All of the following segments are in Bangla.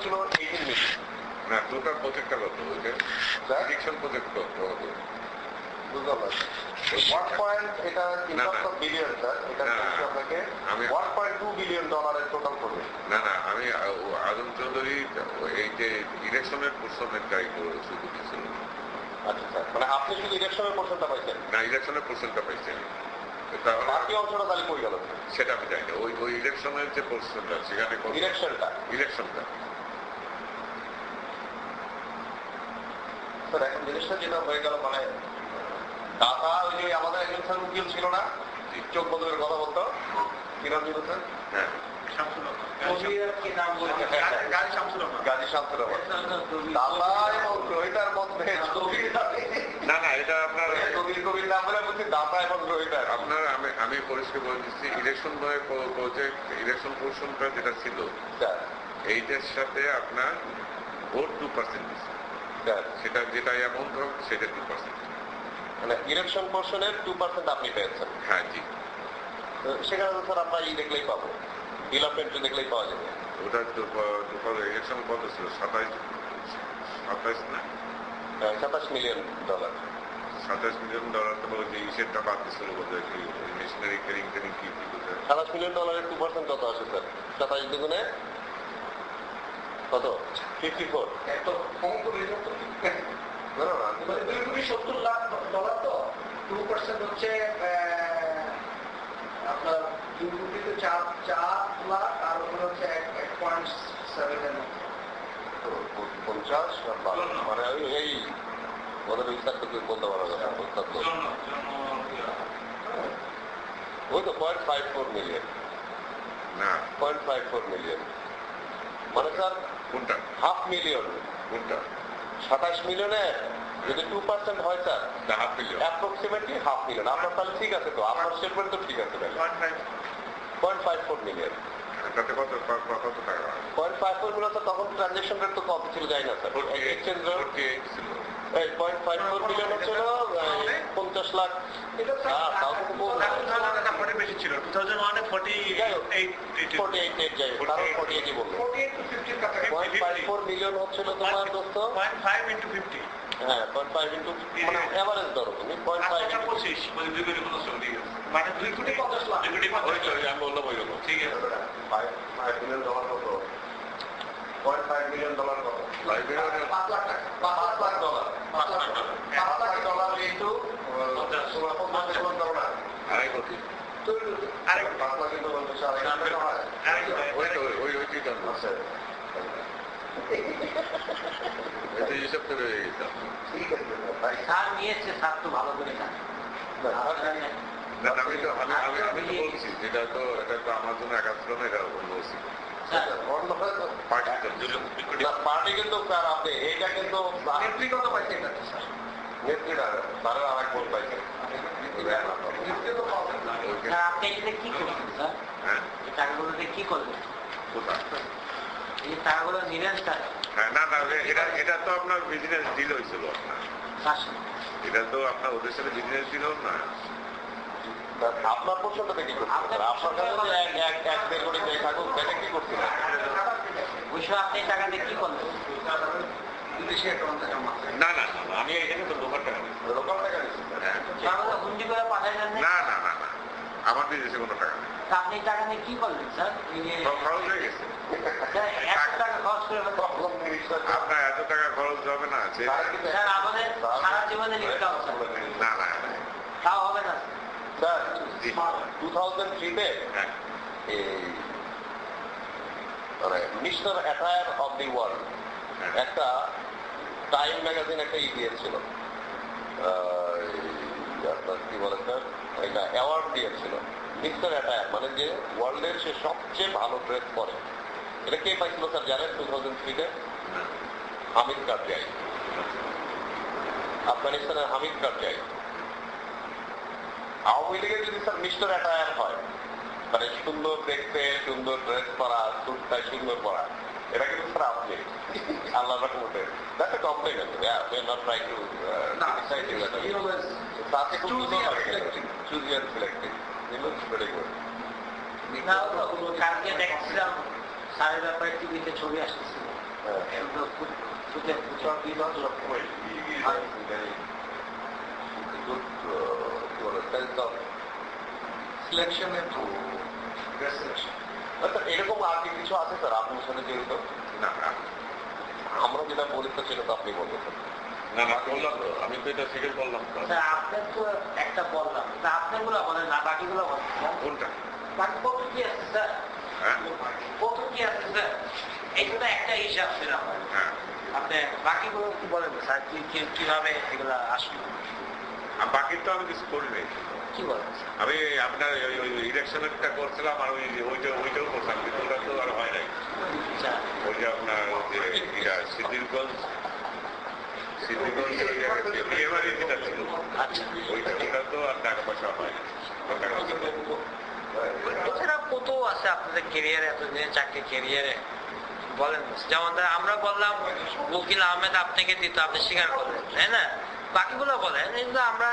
ছিল 18 মিলিয়ন। না টোটাল প্রজেক্টটা কত ওইটা ইলেকশন প্রজেক্ট কত হবে বুঝলাম না 1. এটা বিলিয়ন স্যার, এটা আপনাকে 1.2 বিলিয়ন ডলারের টোটাল করবে। না না আমি আজম চৌধুরী এই যে ইলেকশনের পোর্শনেরটা শুধু কিছু। আচ্ছা স্যার, মানে আপনি শুধু ইলেকশনের পোর্শনটা পাইছেন? না ইলেকশনের পোর্শনটা পাইছেন, বাকি অংশটা তাহলে কই গেল সেটা আমি জানি না। ওই ইলেকশনের যে পোর্শনটা সেখানে ইলেকশনটা স্যার এখন জিনিসটা যেটা হয়ে গেল মানে টাকা ওই যে আমাদের একজন স্যার উকিল ছিল না, চোখ বন্ধের কথা বলতো, কি নাম ছিল স্যার? হ্যাঁ গাজী শামসুর রহমান। দাতা এবং গ্রহিতার মধ্যে না না এটা আপনার কবির নাম বলে বলছি দাতা এবং গ্রহিতার। আপনার আমি পরিষ্কার বলে দিচ্ছি ইলেকশন প্রজেক্ট ইলেকশন পোর্শনটা যেটা ছিল এইটার সাথে আপনার ভোট 2% দিচ্ছে, সেটা যেটা অ্যামাউন্ট হোক সেটা 2%। মানে ইলেকশন পোর্শনের 2% আপনি পেয়েছেন? হ্যাঁ জি। সেখানে তো স্যার আমরা দেখলেই পাবো, বিল অফ এন্ট্রি দেখলেই পাওয়া যাবে। ওটা ইলেকশন কত ছিল 27 না 27 মিলিয়ন ডলার। 27 মিলিয়ন ডলার তো যে হিসেবটা বাদ দিচ্ছিল বোধহয় মেশিনারি ট্রেনিং কি 27 মিলিয়ন ডলারের 2% কত আসে স্যার? 27 দুগুণে কত? 54। এত কম করে না না 2.70 লাখ ডলার তো 2% হচ্ছে আপনার 2.4 লাখ আর ওখানে হচ্ছে 1.7 50 মানে এই ওদের বিস্তারিত বলতে পারা যাবে ওই তো 0.54 মিলিয়ন না 0.54 মিলিয়ন মানে স্যার কোনটা হাফ মিলিয়ন। কোনটা 27 মিলিয়নে যদি 2% হয় sir half million approximately half million. আপনার তাহলে ঠিক আছে তো, আপনার স্টেটমেন্ট তো ঠিক আছে। 0.54 মিলিয়ন তাতে কত টাকা 0.54 মিলিয়ন তো তখন ট্রানজাকশন রেট তো কম ছিল, যায় না স্যার। এক্সচেঞ্জ রেট ছিল 0.54 মিলিয়ন হচ্ছিল 50 লাখ। বেশি ছিল 2001 48 যাই কারণ 48 বললো 0.54 মিলিয়ন হচ্ছিল তোমার দোস্ত 0.5 into 50 হ্যাঁ 0.5 ইন্টু মানে এভারেজ ধরো তুমি 0.5 মানে 2 কোটি 50 লাখ আমি বললাম ওই রকম ঠিক আছে। 5 মিলিয়ন ডলার কত? 0.5 মিলিয়ন ডলার কত? 5 লাখ টাকা 5 lakh dollar 5 lakh dollar into 50 dollar আড়াই কোটি আরেক 5 লাখ ইন্টু 50 আড়াই কোটি হয়। ওই আচ্ছা এটা হিসাব করে হয়ে গেছে ঠিক আছে ভাই স্যার নিয়েছে স্যার তো ভালো করে জানে। আমি তো বলছি যেটা তো এটা তো আমার জন্য একা ছিল না, এটা অন্য ছিল পার্টি কিন্তু স্যার আপনি এইটা কিন্তু নেতৃত্ব পাইছে এটা স্যার নেত্রীরা তারা আর এক বোন পাইছেন। আপনি এখানে কি করছেন স্যার? হ্যাঁ এই টাকাগুলোতে কি করবেন? কোথায় এই টাকাগুলো নিলেন স্যার? হ্যাঁ না না এটা তো আপনার বিজনেস ডিল হয়েছিল আপনার, এটা তো আপনার ওদের সাথে বিজনেস ডিল হোক না। আপনার পছন্দটা কি করছেন? আপনার কাছে এক দেড় কোটি টাকা থাকুক সেটা কি করছেন? ওই সময় আপনি টাকা দিয়ে কি করলেন? না না আমি এখানে তো লোকাল টাকা নিচ্ছি। লোকাল টাকা নিচ্ছেন? তাহলে হুন্ডি করে পাঠাইলেন না না না না আমার বিদেশে কোনো টাকা নেই, আপনি টাকা নিয়ে কি করলেন স্যার? খরচ হয়ে গেছে। 1 টাকা খরচ করে আপনার এত টাকা খরচ হবে না স্যার আমাদের সারা জীবনে লিখতে হবে না না তাও হবে না স্যার 2003-তে হ্যাঁ মানে mister attire of the world একটা টাইম ম্যাগাজিন একটা দিয়েছিল, কি বলে স্যার একটা অ্যাওয়ার্ড দিয়েছিল মিস্টার অ্যাটায়ার মানে যে ওয়ার্ল্ডের সে সবচেয়ে ভালো ড্রেস পরে। এটা কে পাইছিল স্যার জানেন? 2003-তে হামিদ কারজাই, আফগানিস্তানের হামিদ কারজাই। আওয়ামী লীগের যদি স্যার মিস্টার অ্যাটায়ার হয় মানে সুন্দর দেখতে, সুন্দর ড্রেস পরা, সুটটাই সুন্দর পরা, এটা কিন্তু স্যার আপনি আল্লাহ রহমতে that's a compliment. Yeah, we are not trying to criticize you. তাতে খুব সুন্দর লাগে, choosy and selective. He looks very good. কালকে দেখছিলাম স্যারের ব্যাপারে টিভিতে ছবি আসতেছিল Sudah putra bina sudah poin. Sense of Selection into dress selection. আচ্ছা এরকম আর কি কিছু আছে স্যার আপনার সাথে যেহেতু না আমরা যেটা বলি তো সেটা তো আপনি বলবেন না না বললাম তো, আমি তো এটা স্বীকার করলাম তো। আপনার তো একটা বললাম আপনারগুলো বলেন না বাকিগুলো বলেন কোনটা? বাকি কত কি আছে স্যার হ্যাঁ কত কি আছে স্যার এইটা একটা হিসাব দিলাম হ্যাঁ, আপনি বাকিগুলো কি বলেন স্যার কিভাবে এগুলো আসলো আর বাকির তো আমি কিছু করি নাই। কি বলেন আমি আপনার ওই ইলেকশনেরটা করছিলাম, আর ওইটাও করছিলাম, কিন্তু ওটা তো আর হয় নাই। আচ্ছা ওই যে আপনার যে সিদ্দিরগঞ্জ বিয়েবাড়ি যেটা ছিল, আচ্ছা ওইটা তো আর টাকা পয়সা হয় না। এছাড়া কত আছে আপনাদের কেরিয়ারে এতদিন চাকরি কেরিয়ারে বলেন যেমন আমরা বললাম ওকিল আহমেদ আপনাকে দিত আপনি স্বীকার করলেন তাই না বাকিগুলো বলেন কিন্তু আমরা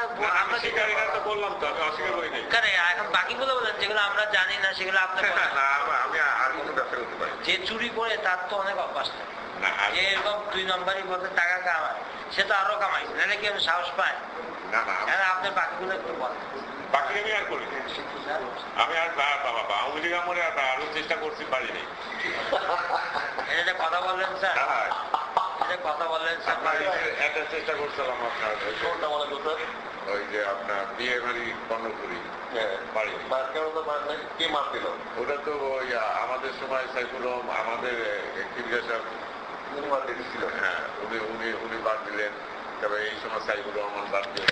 তো বললাম তো, আমি অস্বীকার করি নাই। এখন বাকিগুলো বলেন যেগুলো আমরা জানি না সেগুলো আপনি বলেন। না আমি আর কোনো ব্যবসা করতে পারি যে চুরি করে তার তো অনেক অভ্যাস থাকে না। যে এরকম 2 নম্বরই বলতে টাকা কামায় সে তো আরো কামাইছে নাহলে কি সাহস পায় না আপনার বাকিগুলো একটু বলেন বাকি আমি আর করি না। আমি আর বাবা আওয়ামী লীগ আমলে আরো চেষ্টা করছি, পারি নাই। এটা কথা বললেন স্যার হ্যাঁ, এটা কথা বললেন স্যার একটা চেষ্টা করছিলাম আপনার কোনটা মনে করতেন ওই যে আপনার বিয়ে বাড়ি কর্ণপুরি বাড়ি, কে মার দিল ওটা তো ওই আমাদের সময় সাইফুল রহমান আমাদের ক্রিকেটার, মার দিয়েছিল হ্যাঁ উনি বাদ দিলেন। তবে এই সময় সাইফুল রহমান বাদ দিলেন।